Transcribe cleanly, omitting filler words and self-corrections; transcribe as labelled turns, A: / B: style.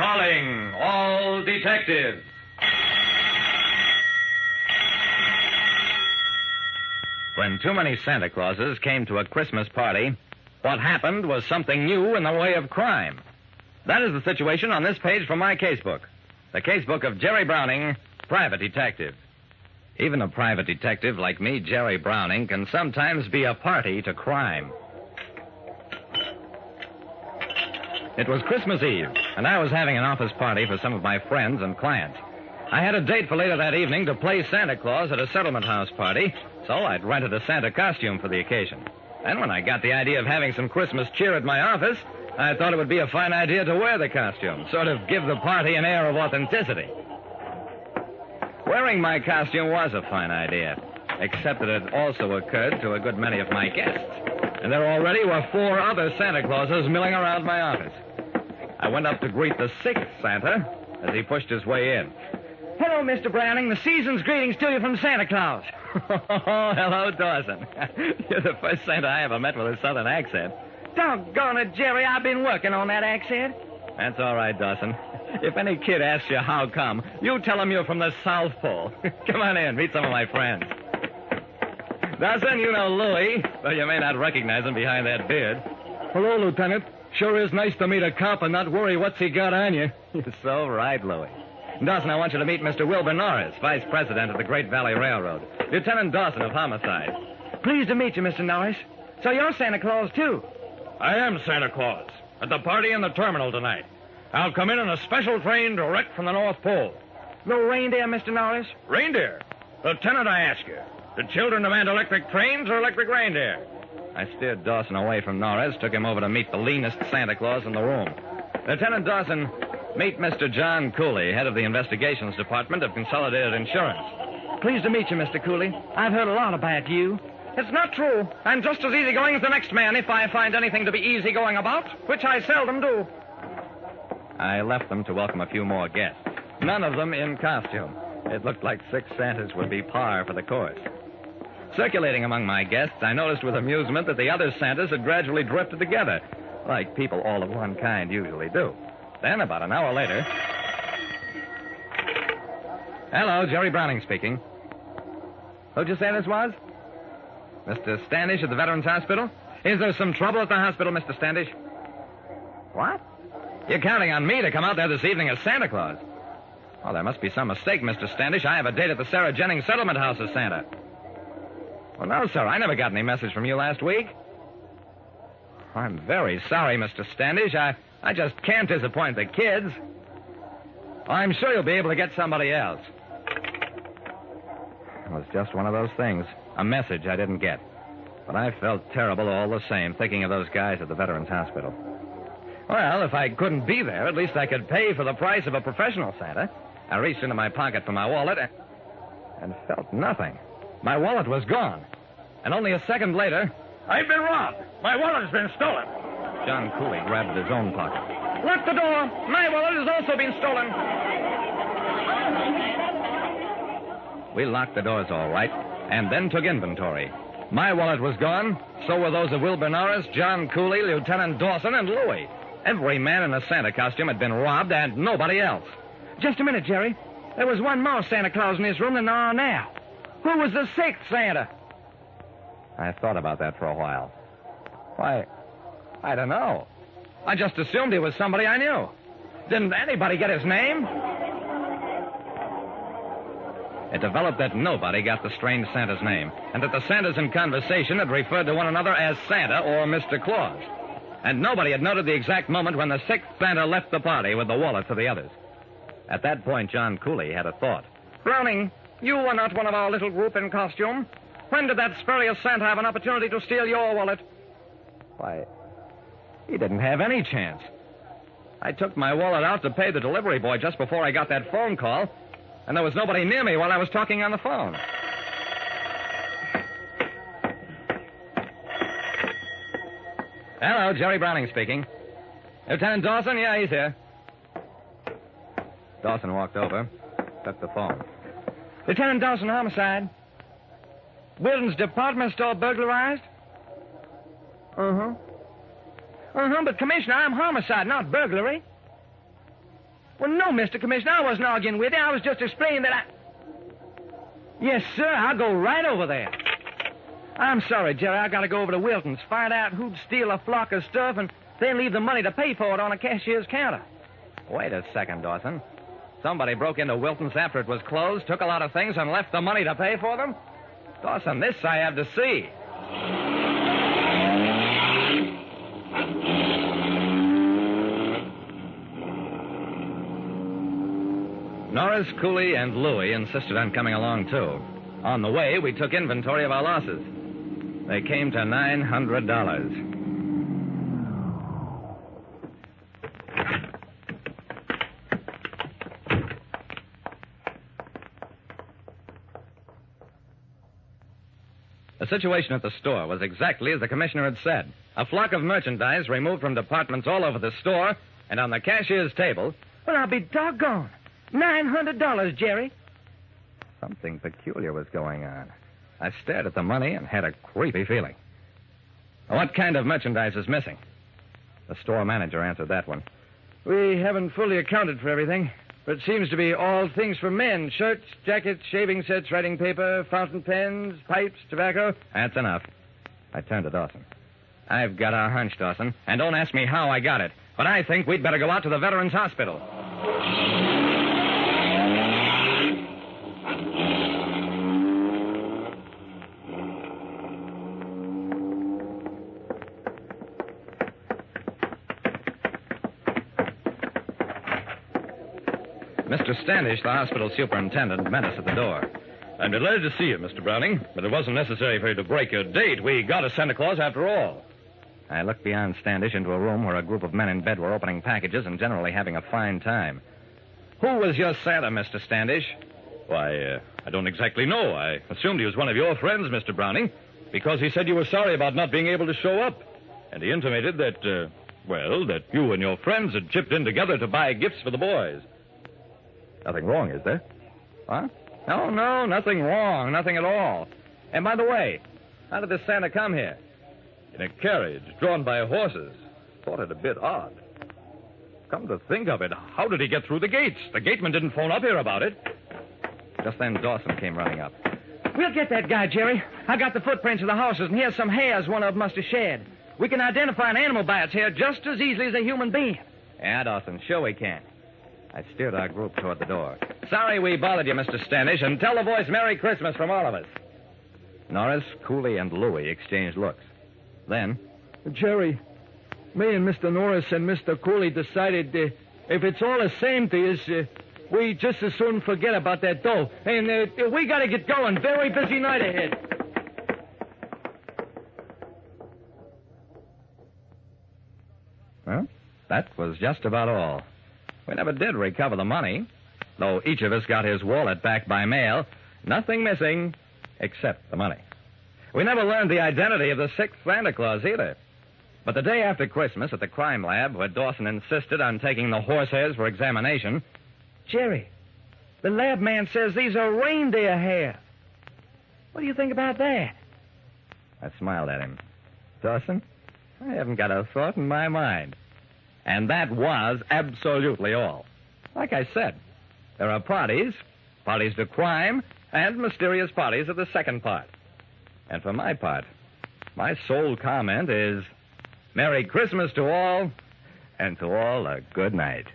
A: Calling all detectives. When too many Santa Clauses came to a Christmas party, what happened was something new in the way of crime. That is the situation on this page from my casebook. The casebook of Jerry Browning, private detective. Even a private detective like me, Jerry Browning, can sometimes be a party to crime. It was Christmas Eve, and I was having an office party for some of my friends and clients. I had a date for later that evening to play Santa Claus at a settlement house party, so I'd rented a Santa costume for the occasion. Then when I got the idea of having some Christmas cheer at my office, I thought it would be a fine idea to wear the costume, sort of give the party an air of authenticity. Wearing my costume was a fine idea, except that it also occurred to a good many of my guests. And there already were 4 other Santa Clauses milling around my office. I went up to greet the 6th Santa as he pushed his way in.
B: Hello, Mr. Browning. The season's greetings to you from Santa Claus.
A: Oh, hello, Dawson. You're the first Santa I ever met with a southern accent.
B: Doggone it, Jerry. I've been working on that accent.
A: That's all right, Dawson. If any kid asks you how come, you tell him you're from the South Pole. Come on in, meet some of my friends. Dawson, you know Louie, though you may not recognize him behind that beard.
C: Hello, Lieutenant. Sure is nice to meet a cop and not worry what's he got on you.
A: You're so right, Louie. Dawson, I want you to meet Mr. Wilbur Norris, Vice President of the Great Valley Railroad. Lieutenant Dawson of Homicide.
B: Pleased to meet you, Mr. Norris. So you're Santa Claus, too?
D: I am Santa Claus. At the party in the terminal tonight. I'll come in a special train direct from the North Pole.
B: No reindeer, Mr. Norris?
D: Reindeer? Lieutenant, I ask you, do children demand electric trains or electric reindeer?
A: I steered Dawson away from Norris, took him over to meet the leanest Santa Claus in the room. Lieutenant Dawson, meet Mr. John Cooley, head of the Investigations Department of Consolidated Insurance.
B: Pleased to meet you, Mr. Cooley. I've heard a lot about you. It's not true. I'm just as easygoing as the next man if I find anything to be easygoing about, which I seldom do.
A: I left them to welcome a few more guests, none of them in costume. It looked like 6 Santas would be par for the course. Circulating among my guests, I noticed with amusement that the other Santas had gradually drifted together, like people all of one kind usually do. Then, about an hour later... Hello, Jerry Browning speaking. Who'd you say this was? Mr. Standish at the Veterans Hospital? Is there some trouble at the hospital, Mr. Standish? What? You're counting on me to come out there this evening as Santa Claus. Oh, there must be some mistake, Mr. Standish. I have a date at the Sarah Jennings Settlement House as Santa. Well, no, sir. I never got any message from you last week. I'm very sorry, Mr. Standish. I just can't disappoint the kids. I'm sure you'll be able to get somebody else. It was just one of those things. A message I didn't get. But I felt terrible all the same, thinking of those guys at the Veterans Hospital. Well, if I couldn't be there, at least I could pay for the price of a professional Santa. I reached into my pocket for my wallet and felt nothing. My wallet was gone. And only a second later...
D: I've been robbed. My wallet has been stolen.
A: John Cooley grabbed his own pocket.
B: Lock the door. My wallet has also been stolen.
A: We locked the doors all right, and then took inventory. My wallet was gone, so were those of Wilbur Norris, John Cooley, Lieutenant Dawson, and Louie. Every man in a Santa costume had been robbed, and nobody else.
B: Just a minute, Jerry. There was one more Santa Claus in this room than there are now. Who was the 6th Santa?
A: I thought about that for a while. Why, I don't know. I just assumed he was somebody I knew. Didn't anybody get his name? It developed that nobody got the strange Santa's name, and that the Santas in conversation had referred to one another as Santa or Mr. Claus. And nobody had noted the exact moment when the 6th Santa left the party with the wallet for the others. At that point, John Cooley had a thought.
B: Browning, you were not one of our little group in costume. When did that spurious Santa have an opportunity to steal your wallet?
A: Why, he didn't have any chance. I took my wallet out to pay the delivery boy just before I got that phone call, and there was nobody near me while I was talking on the phone. Hello, Jerry Browning speaking. Lieutenant Dawson? Yeah, he's here. Dawson walked over, took the phone.
B: Lieutenant Dawson, homicide. Wilton's department store burglarized? But Commissioner, I'm homicide, not burglary. Well, no, Mr. Commissioner, I wasn't arguing with you. I was just explaining that I... Yes, sir, I'll go right over there. I'm sorry, Jerry. I got to go over to Wilton's, find out who'd steal a flock of stuff, and then leave the money to pay for it on a cashier's counter.
A: Wait a second, Dawson. Somebody broke into Wilton's after it was closed, took a lot of things, and left the money to pay for them? Dawson, this I have to see. Norris, Cooley, and Louie insisted on coming along, too. On the way, we took inventory of our losses. They came to $900. The situation at the store was exactly as the commissioner had said. A flock of merchandise removed from departments all over the store, and on the cashier's table...
B: Well, I'll be doggone. $900, Jerry.
A: Something peculiar was going on. I stared at the money and had a creepy feeling. What kind of merchandise is missing? The store manager answered that one.
B: We haven't fully accounted for everything, but it seems to be all things for men. Shirts, jackets, shaving sets, writing paper, fountain pens, pipes, tobacco.
A: That's enough. I turned to Dawson. I've got a hunch, Dawson, and don't ask me how I got it, but I think we'd better go out to the Veterans Hospital. Mr. Standish, the hospital superintendent, met us at the door.
D: I'm delighted to see you, Mr. Browning, but it wasn't necessary for you to break your date. We got a Santa Claus after all.
A: I looked beyond Standish into a room where a group of men in bed were opening packages and generally having a fine time. Who was your Santa, Mr. Standish?
D: Why, I don't exactly know. I assumed he was one of your friends, Mr. Browning, because he said you were sorry about not being able to show up. And he intimated that, that you and your friends had chipped in together to buy gifts for the boys.
A: Nothing wrong, is there? Huh? No, nothing wrong. Nothing at all. And by the way, how did this Santa come here?
D: In a carriage drawn by horses. Thought it a bit odd. Come to think of it, how did he get through the gates? The gateman didn't phone up here about it.
A: Just then, Dawson came running up.
B: We'll get that guy, Jerry. I got the footprints of the horses, and here's some hairs one of them must have shed. We can identify an animal by its hair just as easily as a human being.
A: Yeah, Dawson, sure we can. I steered our group toward the door. Sorry we bothered you, Mr. Standish, and tell the boys Merry Christmas from all of us. Norris, Cooley, and Louie exchanged looks. Then...
C: Jerry, me and Mr. Norris and Mr. Cooley decided if it's all the same to us, we just as soon forget about that dough. And we got to get going. Very busy night ahead.
A: Well, that was just about all. We never did recover the money. Though each of us got his wallet back by mail, nothing missing except the money. We never learned the identity of the sixth Santa Claus either. But the day after Christmas at the crime lab, where Dawson insisted on taking the horsehairs for examination...
B: Jerry, the lab man says these are reindeer hair. What do you think about that?
A: I smiled at him. Dawson, I haven't got a thought in my mind. And that was absolutely all. Like I said, there are parties to crime, and mysterious parties of the second part. And for my part, my sole comment is, Merry Christmas to all, and to all a good night.